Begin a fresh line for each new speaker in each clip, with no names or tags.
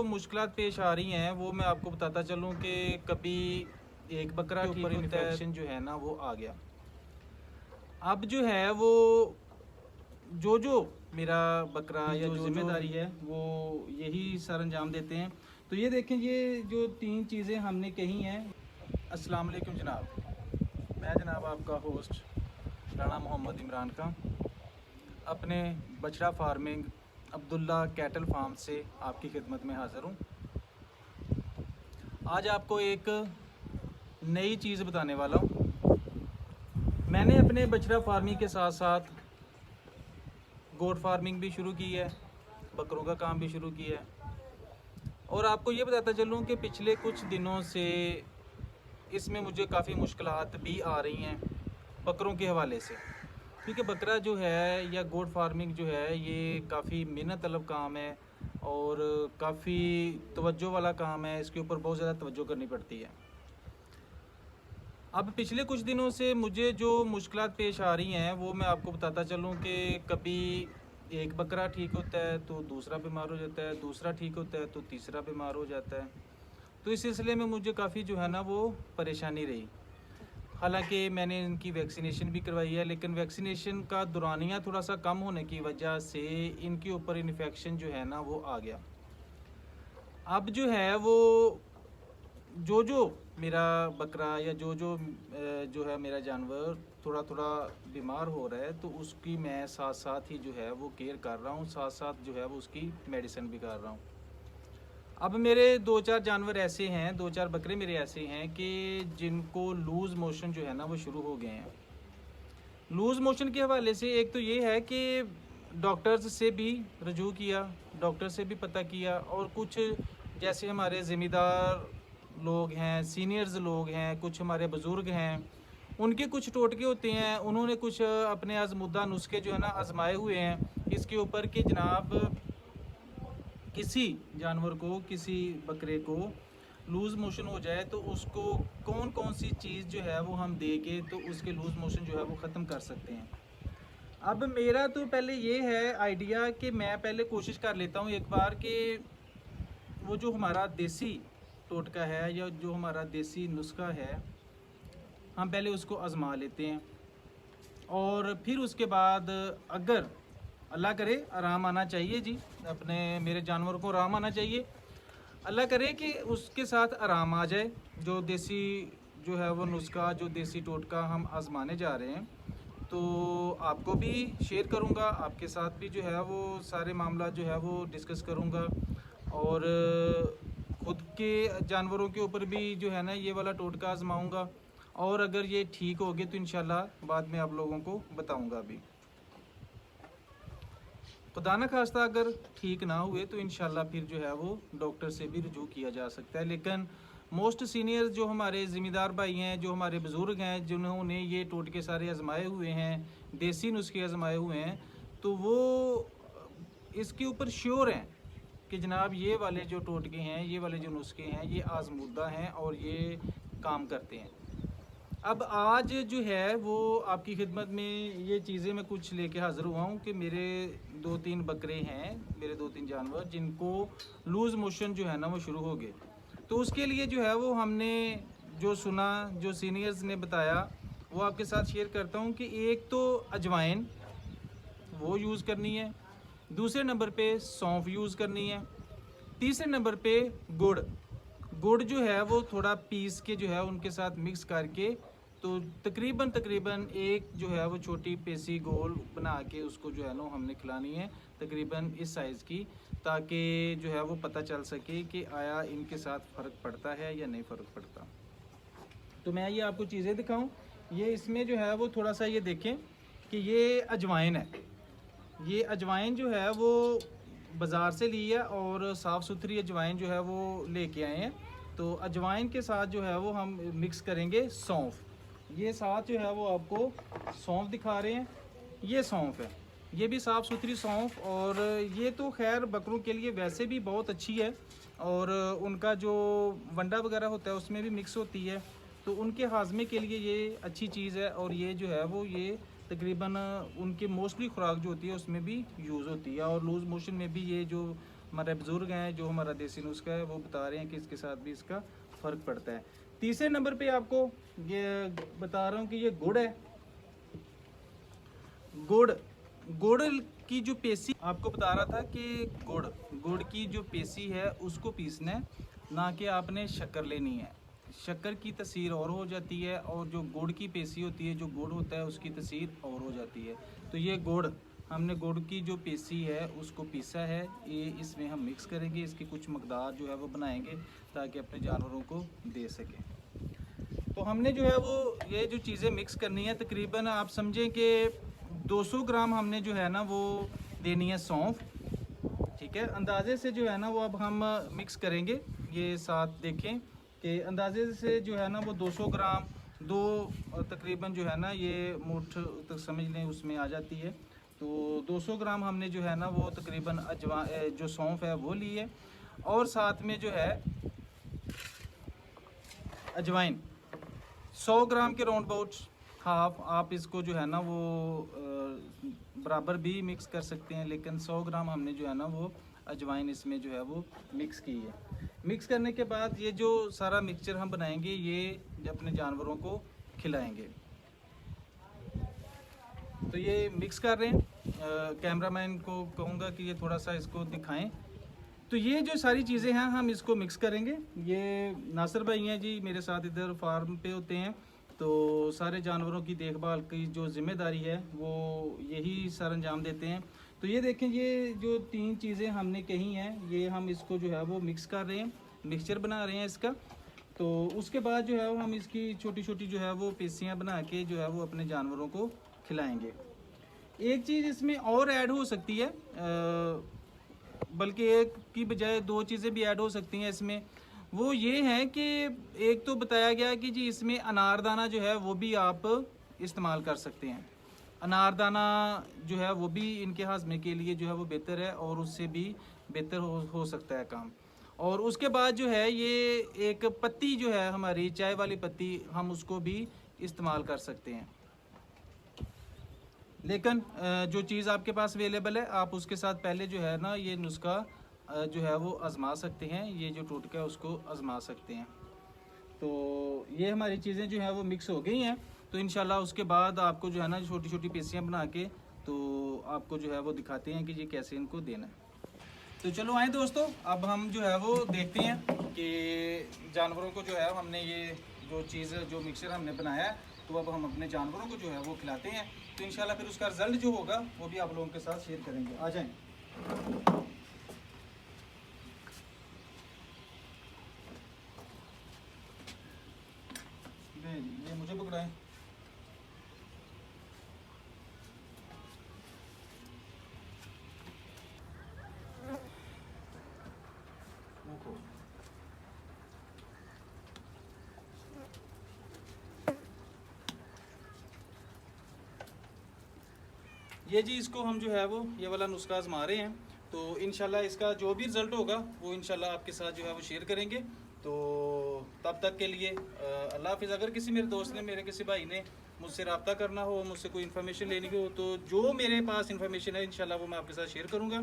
मुश्किलात पेश आ रही हैं वो मैं आपको बताता चलूं कि कभी एक बकरा के ऊपर इन्फेक्शन जो है ना वो आ गया। अब जो है वो जो मेरा बकरा या जो जिम्मेदारी है वो यही सर अंजाम देते हैं। तो ये देखें, ये जो 3 चीज़ें हमने कही हैं। अस्सलाम वालेकुम जनाब, मैं जनाब आपका होस्ट राणा मोहम्मद इमरान का अपने बछड़ा फार्मिंग अब्दुल्ला कैटल फार्म से आपकी खिदमत में हाज़िर हूँ। आज आपको एक नई चीज़ बताने वाला हूँ। मैंने अपने बछड़ा फार्मिंग के साथ साथ गोट फार्मिंग भी शुरू की है, बकरों का काम भी शुरू किया है। और आपको ये बताता चलूँ कि पिछले कुछ दिनों से इसमें मुझे काफ़ी मुश्किलात भी आ रही हैं बकरों के हवाले से, क्योंकि बकरा जो है या गोट फार्मिंग जो है ये काफ़ी मेहनत तलब काम है और काफ़ी तवज्जो वाला काम है। इसके ऊपर बहुत ज़्यादा तवज्जो करनी पड़ती है। अब पिछले कुछ दिनों से मुझे जो मुश्किलात पेश आ रही हैं वो मैं आपको बताता चलूँ कि कभी एक बकरा ठीक होता है तो दूसरा बीमार हो जाता है, दूसरा ठीक होता है तो तीसरा बीमार हो जाता है। तो इस सिलसिले में मुझे काफ़ी जो है ना वो परेशानी रही। हालांकि मैंने इनकी वैक्सीनेशन भी करवाई है, लेकिन वैक्सीनेशन का दौरानिया थोड़ा सा कम होने की वजह से इनके ऊपर इन्फेक्शन जो है ना वो आ गया। अब जो है वो जो मेरा बकरा या जो है मेरा जानवर थोड़ा थोड़ा बीमार हो रहा है तो उसकी मैं साथ साथ ही जो है वो केयर कर रहा हूँ, साथ साथ जो है वो उसकी मेडिसिन भी कर रहा हूँ। अब मेरे 2-4 जानवर ऐसे हैं, 2-4 बकरे मेरे ऐसे हैं कि जिनको लूज़ मोशन जो है ना वो शुरू हो गए हैं। लूज़ मोशन के हवाले से एक तो ये है कि डॉक्टर्स से भी रजू किया, डॉक्टर से भी पता किया, और कुछ जैसे हमारे ज़िम्मेदार लोग हैं, सीनियर्स लोग हैं, कुछ हमारे बुज़ुर्ग हैं, उनके कुछ टोटके होते हैं। उन्होंने कुछ अपने आज़मुद्दा नुस्खे जो है ना आज़माए हुए हैं इसके ऊपर कि जनाब किसी जानवर को, किसी बकरे को लूज़ मोशन हो जाए तो उसको कौन कौन सी चीज़ जो है वो हम दे के तो उसके लूज़ मोशन जो है वो ख़त्म कर सकते हैं। अब मेरा तो पहले ये है आइडिया कि मैं पहले कोशिश कर लेता हूँ एक बार कि वो जो हमारा देसी टोटका है या जो हमारा देसी नुस्खा है हम पहले उसको आज़मा लेते हैं, और फिर उसके बाद अगर अल्लाह करे आराम आना चाहिए जी, अपने मेरे जानवर को आराम आना चाहिए, अल्लाह करे कि उसके साथ आराम आ जाए। जो देसी जो है वो नुस्खा, जो देसी टोटका हम आजमाने जा रहे हैं, तो आपको भी शेयर करूंगा, आपके साथ भी जो है वो सारे मामला जो है वो डिस्कस करूंगा, और ख़ुद के जानवरों के ऊपर भी जो है ना ये वाला टोटका आजमाऊंगा। और अगर ये ठीक हो गए तो इंशाल्लाह बाद में आप लोगों को बताऊंगा भी। खुदा न खास्ता अगर ठीक ना हुए तो इंशाल्लाह फिर जो है वो डॉक्टर से भी रुजू किया जा सकता है। लेकिन मोस्ट सीनियर जो हमारे ज़िम्मेदार भाई हैं, जो हमारे बुज़ुर्ग हैं, जिन्होंने ये टोटके सारे आजमाए हुए हैं, देसी नुस्खे आजमाए हुए हैं, तो वो इसके ऊपर श्योर हैं कि जनाब ये वाले जो टोटके हैं, ये वाले जो नुस्खे हैं, ये आजमूदा हैं और ये काम करते हैं। अब आज जो है वो आपकी खिदमत में ये चीज़ें मैं कुछ लेके हाज़िर हुआ हूँ कि मेरे 2-3 बकरे हैं, मेरे 2-3 जानवर जिनको लूज़ मोशन जो है ना वो शुरू हो गए। तो उसके लिए जो है वो हमने जो सुना, जो सीनियर्स ने बताया, वो आपके साथ शेयर करता हूँ कि एक तो अजवाइन वो यूज़ करनी है, दूसरे नंबर पे सौंफ यूज़ करनी है, तीसरे नंबर पे गुड़। गुड़ जो है वो थोड़ा पीस के जो है उनके साथ मिक्स करके तो तकरीबन एक जो है वो छोटी पेसी गोल बना के उसको जो है ना हमने खिलानी है, तकरीबन इस साइज़ की, ताकि जो है वो पता चल सके कि आया इनके साथ फ़र्क पड़ता है या नहीं फ़र्क पड़ता। तो मैं ये आपको चीज़ें दिखाऊं, ये इसमें जो है वो थोड़ा सा ये देखें कि ये अजवाइन है। ये अजवाइन जो है वो बाज़ार से ली है और साफ़ सुथरी अजवाइन जो है वो लेके आए हैं। तो अजवाइन के साथ जो है वो हम मिक्स करेंगे सौंफ। ये साथ जो है वो आपको सौंफ दिखा रहे हैं, ये सौंफ है, ये भी साफ़ सुथरी सौंफ, और ये तो खैर बकरों के लिए वैसे भी बहुत अच्छी है, और उनका जो वंडा वगैरह होता है उसमें भी मिक्स होती है, तो उनके हाजमे के लिए ये अच्छी चीज़ है। और ये जो है वो ये तकरीबन उनकी मोस्टली खुराक जो होती है उसमें भी यूज़ होती है, और लूज़ मोशन में भी ये जो हमारे बुजुर्ग हैं जो हमारा देसी नुस्खा है वो बता रहे हैं कि इसके साथ भी इसका फ़र्क पड़ता है। तीसरे नंबर पे आपको ये बता रहा हूँ कि ये गुड़ है। गुड़ गुड़ की जो पेसी आपको बता रहा था कि गुड़ की जो पेसी है उसको पीसना है, ना कि आपने शक्कर लेनी है। शक्कर की तसीर और हो जाती है और जो गुड़ की पेसी होती है, जो गुड़ होता है उसकी तसीर और हो जाती है। तो ये हमने गुड़ की जो पेसी है उसको पीसा है, ये इसमें हम मिक्स करेंगे, इसकी कुछ मकदार जो है वो बनाएंगे ताकि अपने जानवरों को दे सकें। तो हमने जो है वो ये जो चीज़ें मिक्स करनी है, तकरीबन आप समझें कि 200 ग्राम हमने जो है ना वो देनी है सौंफ, ठीक है। अंदाजे से जो है ना वो अब हम मिक्स करेंगे। ये साथ देखें कि अंदाजे से जो है ना वो 200 ग्राम तकरीबन जो है ना ये मुठ तक समझ लें उसमें आ जाती है। तो 200 ग्राम हमने जो है ना वो तकरीबन जो सौंफ है वो ली है, और साथ में जो है अजवाइन 100 ग्राम के राउंड अबाउट हाफ। आप इसको जो है ना वो बराबर भी मिक्स कर सकते हैं, लेकिन 100 ग्राम हमने जो है ना वो अजवाइन इसमें जो है वो मिक्स की है। मिक्स करने के बाद ये जो सारा मिक्सचर हम बनाएंगे ये अपने जानवरों को खिलाएंगे। तो ये मिक्स कर रहे हैं, कैमरामैन को कहूँगा कि ये थोड़ा सा इसको दिखाएं। तो ये जो सारी चीज़ें हैं हम इसको मिक्स करेंगे। ये नासिर भाई हैं जी, मेरे साथ इधर फार्म पे होते हैं, तो सारे जानवरों की देखभाल की जो ज़िम्मेदारी है वो यही सर अंजाम देते हैं। तो ये देखें, ये जो 3 चीज़ें हमने कही हैं ये हम इसको जो है वो मिक्स कर रहे हैं, मिक्सचर बना रहे हैं इसका। तो उसके बाद जो है वो हम इसकी छोटी छोटी जो है वो पेशियाँ बना के जो है वो अपने जानवरों को खिलाएँगे। एक चीज़ इसमें और ऐड हो सकती है, बल्कि एक की बजाय 2 चीज़ें भी ऐड हो सकती हैं इसमें। वो ये है कि एक तो बताया गया कि जी इसमें अनारदाना जो है वो भी आप इस्तेमाल कर सकते हैं। अनारदाना जो है वो भी इनके हाजमे के लिए जो है वो बेहतर है और उससे भी बेहतर हो सकता है काम। और उसके बाद जो है ये एक पत्ती जो है हमारी चाय वाली पत्ती, हम उसको भी इस्तेमाल कर सकते हैं। लेकिन जो चीज़ आपके पास अवेलेबल है आप उसके साथ पहले जो है ना ये नुस्खा जो है वो आज़मा सकते हैं, ये जो टोटका है उसको आज़मा सकते हैं। तो ये हमारी चीज़ें जो है वो मिक्स हो गई हैं। तो इंशाल्लाह उसके बाद आपको जो है ना छोटी छोटी पीसियाँ बना के तो आपको जो है वो दिखाते हैं कि ये कैसे इनको देना है। तो चलो आए दोस्तों, अब हम जो है वो देखते हैं कि जानवरों को जो है हमने ये जो चीज़ जो मिक्सचर हमने बनाया है तो अब हम अपने जानवरों को जो है वो खिलाते हैं। तो इंशाल्लाह फिर उसका रिज़ल्ट जो होगा वो भी आप लोगों के साथ शेयर करेंगे। आ जाएं। ये मुझे पकड़ाएं। ये जी इसको हम जो है वो ये वाला नुस्खा आज़मा रहे हैं। तो इंशाल्लाह इसका जो भी रिज़ल्ट होगा वो इंशाल्लाह आपके साथ जो है वो शेयर करेंगे। तो तब तक के लिए अल्लाह हाफ़िज़। अगर किसी मेरे दोस्त ने, मेरे किसी भाई ने मुझसे रब्ता करना हो, मुझसे कोई इन्फॉर्मेशन लेनी हो, तो जो मेरे पास इन्फॉर्मेशन है इंशाल्लाह वो मैं आपके साथ शेयर करूँगा।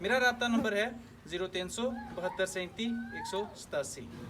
मेरा रब्ता नंबर है 0300 72 37 187।